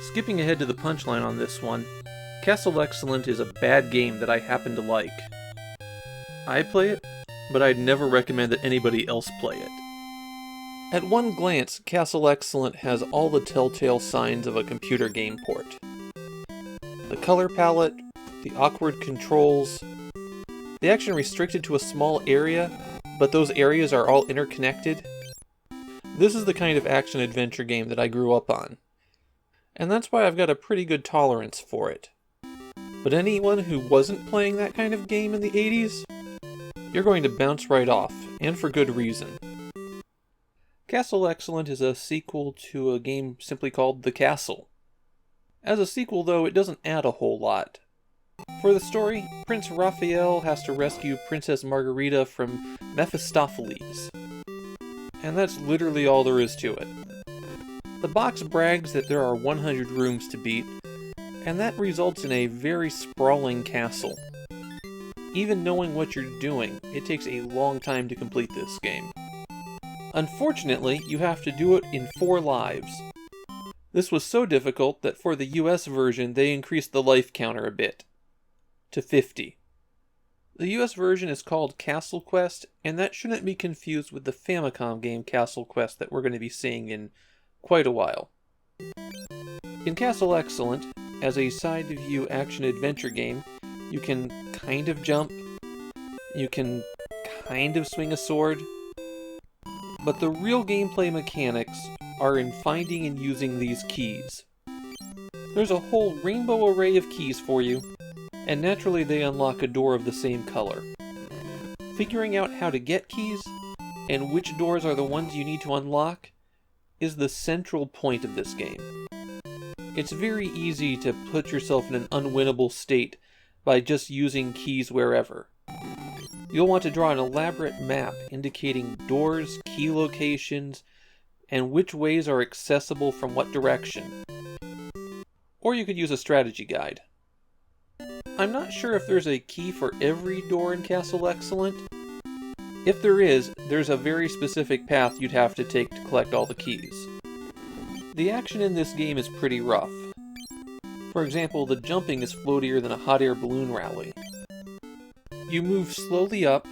Skipping ahead to the punchline on this one, Castle Excellent is a bad game that I happen to like. I play it, but I'd never recommend that anybody else play it. At one glance, Castle Excellent has all the telltale signs of a computer game port. The color palette, the awkward controls, the action restricted to a small area, but those areas are all interconnected. This is the kind of action-adventure game that I grew up on, and that's why I've got a pretty good tolerance for it. But anyone who wasn't playing that kind of game in the 80s, you're going to bounce right off, and for good reason. Castle Excellent is a sequel to a game simply called The Castle. As a sequel, though, it doesn't add a whole lot. For the story, Prince Raphael has to rescue Princess Margarita from Mephistopheles. And that's literally all there is to it. The box brags that there are 100 rooms to beat, and that results in a very sprawling castle. Even knowing what you're doing, it takes a long time to complete this game. Unfortunately, you have to do it in 4 lives. This was so difficult that for the US version they increased the life counter a bit, to 50. The US version is called Castlequest, and that shouldn't be confused with the Famicom game Castlequest that we're going to be seeing in quite a while. In Castle Excellent, as a side-view action-adventure game, you can kind of jump, you can kind of swing a sword, but the real gameplay mechanics are in finding and using these keys. There's a whole rainbow array of keys for you, and naturally they unlock a door of the same color. Figuring out how to get keys, and which doors are the ones you need to unlock, is the central point of this game. It's very easy to put yourself in an unwinnable state by just using keys wherever. You'll want to draw an elaborate map indicating doors, key locations, and which ways are accessible from what direction. Or you could use a strategy guide. I'm not sure if there's a key for every door in Castle Excellent. If there is, there's a very specific path you'd have to take to collect all the keys. The action in this game is pretty rough. For example, the jumping is floatier than a hot air balloon rally. You move slowly up,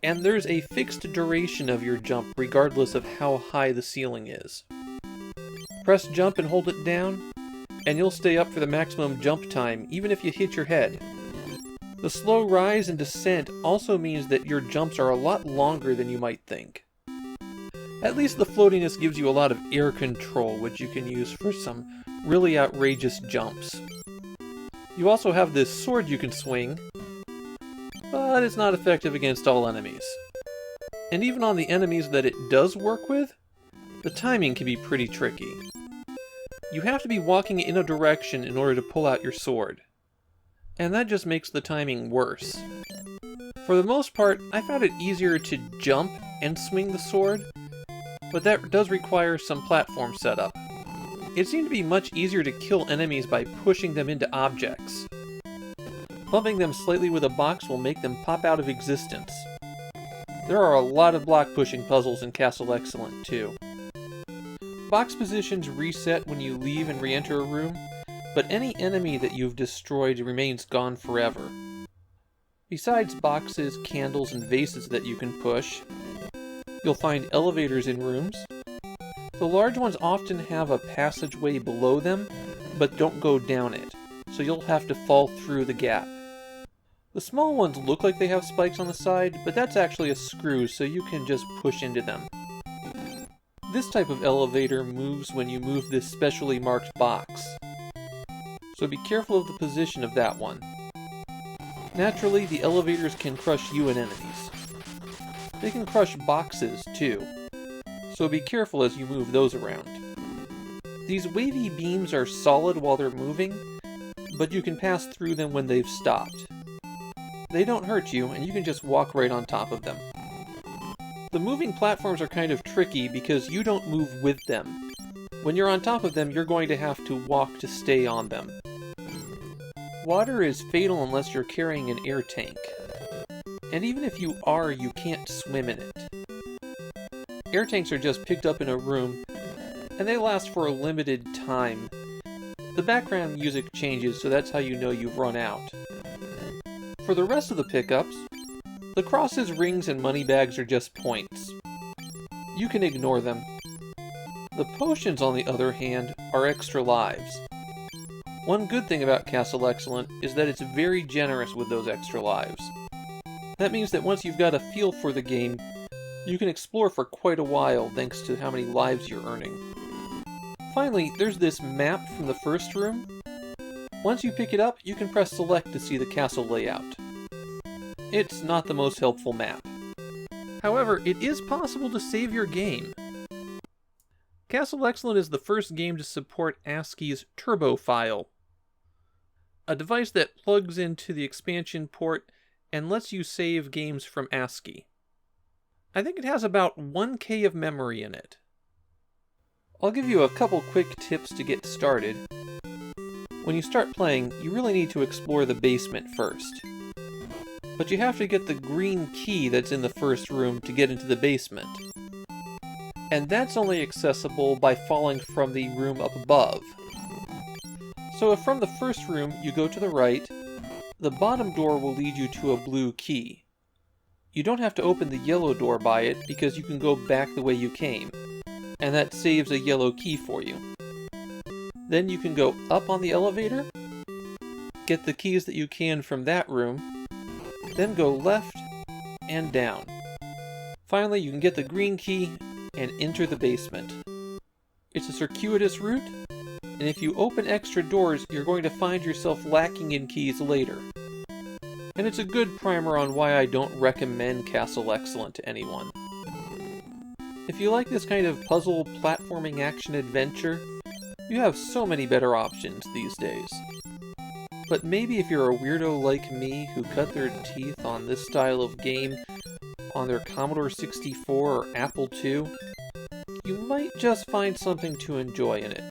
and there's a fixed duration of your jump regardless of how high the ceiling is. Press jump and hold it down, and you'll stay up for the maximum jump time even if you hit your head. The slow rise and descent also means that your jumps are a lot longer than you might think. At least the floatiness gives you a lot of air control, which you can use for some really outrageous jumps. You also have this sword you can swing, but it's not effective against all enemies. And even on the enemies that it does work with, the timing can be pretty tricky. You have to be walking in a direction in order to pull out your sword, and that just makes the timing worse. For the most part, I found it easier to jump and swing the sword, but that does require some platform setup. It seemed to be much easier to kill enemies by pushing them into objects. Bumping them slightly with a box will make them pop out of existence. There are a lot of block pushing puzzles in Castle Excellent too. Box positions reset when you leave and re-enter a room, but any enemy that you've destroyed remains gone forever. Besides boxes, candles, and vases that you can push, you'll find elevators in rooms. The large ones often have a passageway below them, but don't go down it, so you'll have to fall through the gap. The small ones look like they have spikes on the side, but that's actually a screw, so you can just push into them. This type of elevator moves when you move this specially marked box, so be careful of the position of that one. Naturally, the elevators can crush you and enemies. They can crush boxes too, so be careful as you move those around. These wavy beams are solid while they're moving, but you can pass through them when they've stopped. They don't hurt you, and you can just walk right on top of them. The moving platforms are kind of tricky because you don't move with them. When you're on top of them, you're going to have to walk to stay on them. Water is fatal unless you're carrying an air tank. And even if you are, you can't swim in it. Air tanks are just picked up in a room, and they last for a limited time, The background music changes, so that's how you know you've run out. For the rest of the pickups, the crosses, rings, and money bags are just points. You can ignore them. The potions, on the other hand, are extra lives. One good thing about Castle Excellent is that it's very generous with those extra lives. That means that once you've got a feel for the game, you can explore for quite a while thanks to how many lives you're earning. Finally, there's this map from the first room. Once you pick it up, you can press select to see the castle layout. It's not the most helpful map. However, it is possible to save your game. Castle Excellent is the first game to support ASCII's Turbo file, a device that plugs into the expansion port and lets you save games from ASCII. I think it has about 1K of memory in it. I'll give you a couple quick tips to get started. When you start playing, you really need to explore the basement first. But you have to get the green key that's in the first room to get into the basement. And that's only accessible by falling from the room up above. So if from the first room you go to the right, the bottom door will lead you to a blue key. You don't have to open the yellow door by it because you can go back the way you came, and that saves a yellow key for you. Then you can go up on the elevator, get the keys that you can from that room, then go left and down. Finally, you can get the green key and enter the basement. It's a circuitous route, and if you open extra doors, you're going to find yourself lacking in keys later. And it's a good primer on why I don't recommend Castle Excellent to anyone. If you like this kind of puzzle platforming action adventure, you have so many better options these days. But maybe if you're a weirdo like me who cut their teeth on this style of game on their Commodore 64 or Apple II, you might just find something to enjoy in it.